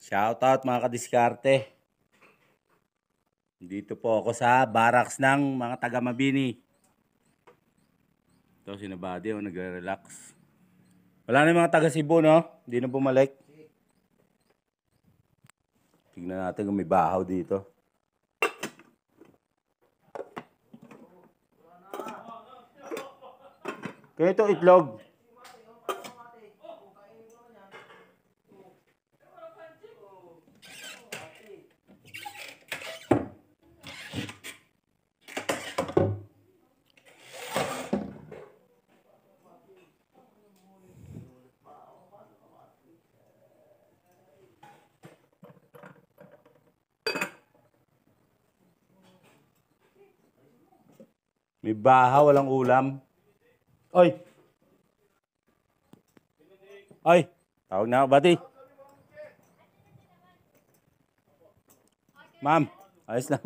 Shoutout mga kadiskarte. Dito po ako sa barracks ng mga taga Mabini. Ito si Nabady, nagre-relax. Wala na yung mga taga Cebu, no? Hindi na bumalik. Tignan natin kung may bahaw dito. Kaya ito itlog. May bahaw, walang ulam. Oy! Oy! Tawag na ako, buddy. Ma'am, ayos lang.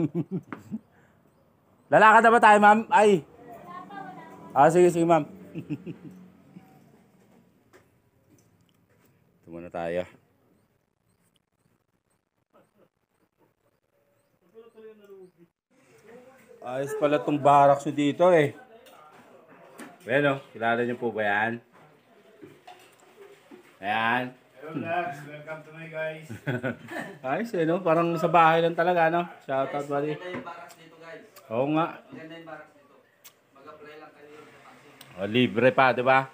Lalakad na ba tayo, ma'am? Ay! Sige, ma'am. Ito muna tayo. Ayos pala itong barracks dito eh. Bueno, kilala niyo po ba yan? Ayan. Hello vlogs, welcome to my guys. Ayos eh, no? Parang sa bahay lang talaga, no? Shoutout, buddy. Maganda yung barracks dito, guys. Oo nga. Maganda yung barracks dito. Mag-apply lang kayo sa vaccine. Oh, libre pa, di ba?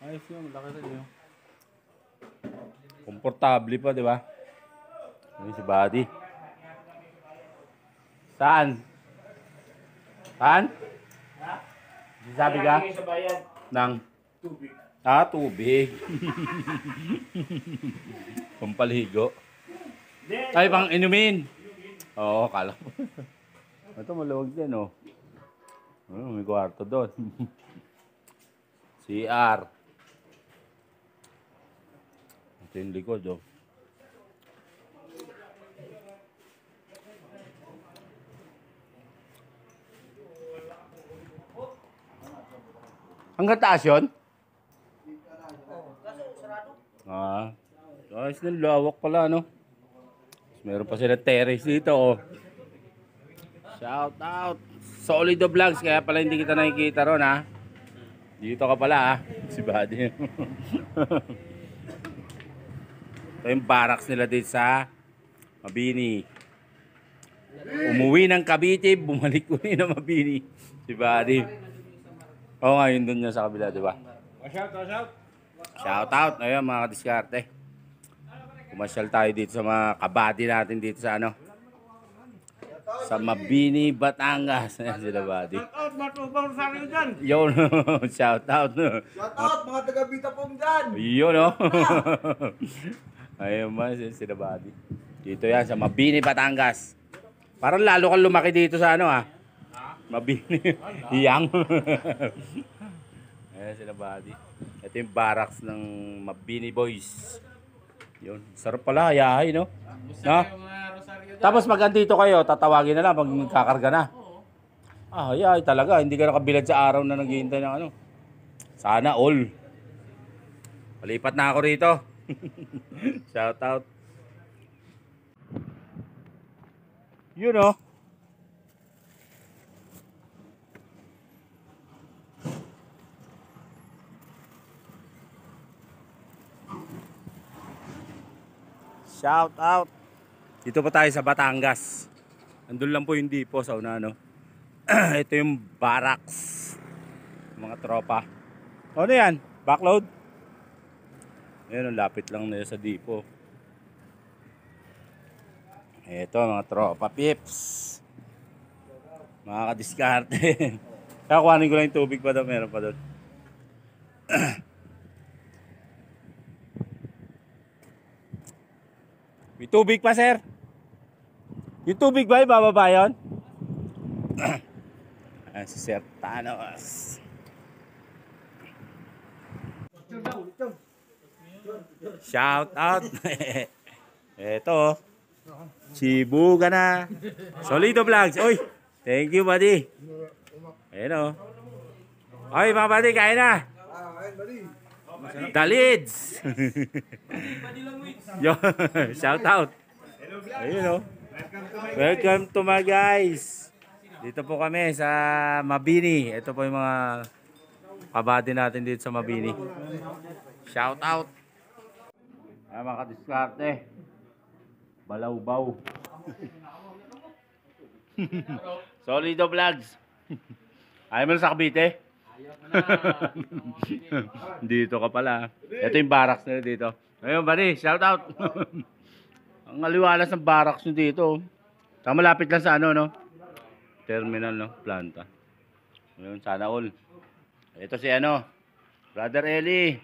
Ayos yun, laki rin yun. Komportable pa, di ba? Ayun si buddy. Saan? Saan? Sabi ka? Sa bayan. Nang? Tubig. Tubig. Pampaligo. Ay, pang inumin. Oo, kala ko. Ito maluwag din, oh. May kwarto doon. CR. Ito yung likod, oh. Hanggang taas yun? Ayos na, lawak pala, no? Meron pa sila terrace dito, oh. Shout out! Solido Vlogs, kaya pala hindi kita nakikita ron, ha? Dito ka pala, ha? Si Buddy. Ito yung barracks nila dito sa Mabini. Umuwi ng Cavite, bumalik uli ng Mabini. Si Buddy. Oo nga, yun dun niya sa kabila, di ba? Shout out. Ayun, mga kadiskarte. Kumasyal tayo dito sa mga kabady natin dito sa ano. Sa Mabini, Batangas. Ayan sila, buddy. Shout out, matubang sa akin dyan. Yun, shout out. Shout out mga taga-Bita pong dyan! Yun, oh. Ayun ba, sila, buddy. Dito yan, sa Mabini, Batangas. Parang lalo kang lumaki dito sa ano, ha? Mabini. Hiyang. Ayan sila, buddy. Ito yung barracks ng Mabini Boys. Yun. Sarap pala, hayahay, no? No? Tapos pag andito kayo, tatawagin na lang pag magkakarga na. Hayahay talaga. Hindi ka nakabilad sa araw na naghihintay ng ano. Sana all. Palipat na ako rito. Shout out. Yun, oh. Shout out. Dito pa tayo sa Batangas. Andun lang po yung dipo sa una, no? Ito yung barracks. Mga tropa. Ano yan? Backload? Ayan, lapit lang nila sa dipo. Ito, mga tropa pips. Mga kadiskarte. Kakuhanin ko lang yung tubig pa doon. Meron pa doon. May tubig pa, sir? Yung tubig ba, ibababa yun? Ayan si Sir Thanos. Shout out. Eto. Cebu ka na. Solido Vlogs. Uy, thank you, buddy. Ayan o. Ay, mga buddy, kain na. Ayun, buddy. The Leeds. Yo, shout out. Ayun oh. Welcome to my guys. Dito po kami sa Mabini. Ito po yung mga kabady natin dito sa Mabini. Shout out. Ay, mga kadiskarte. Balawbaw. Solido Vlogs. Ayaw mo na sa Cavite? Dito ka pala. Ito yung barracks nila dito. Ayun, buddy, shout out. Ang aliwalas ng barracks nyo dito. Saka malapit lang sa ano, no? Terminal, no? Planta. Ayun, sana all. Ito si ano, Brother Eli.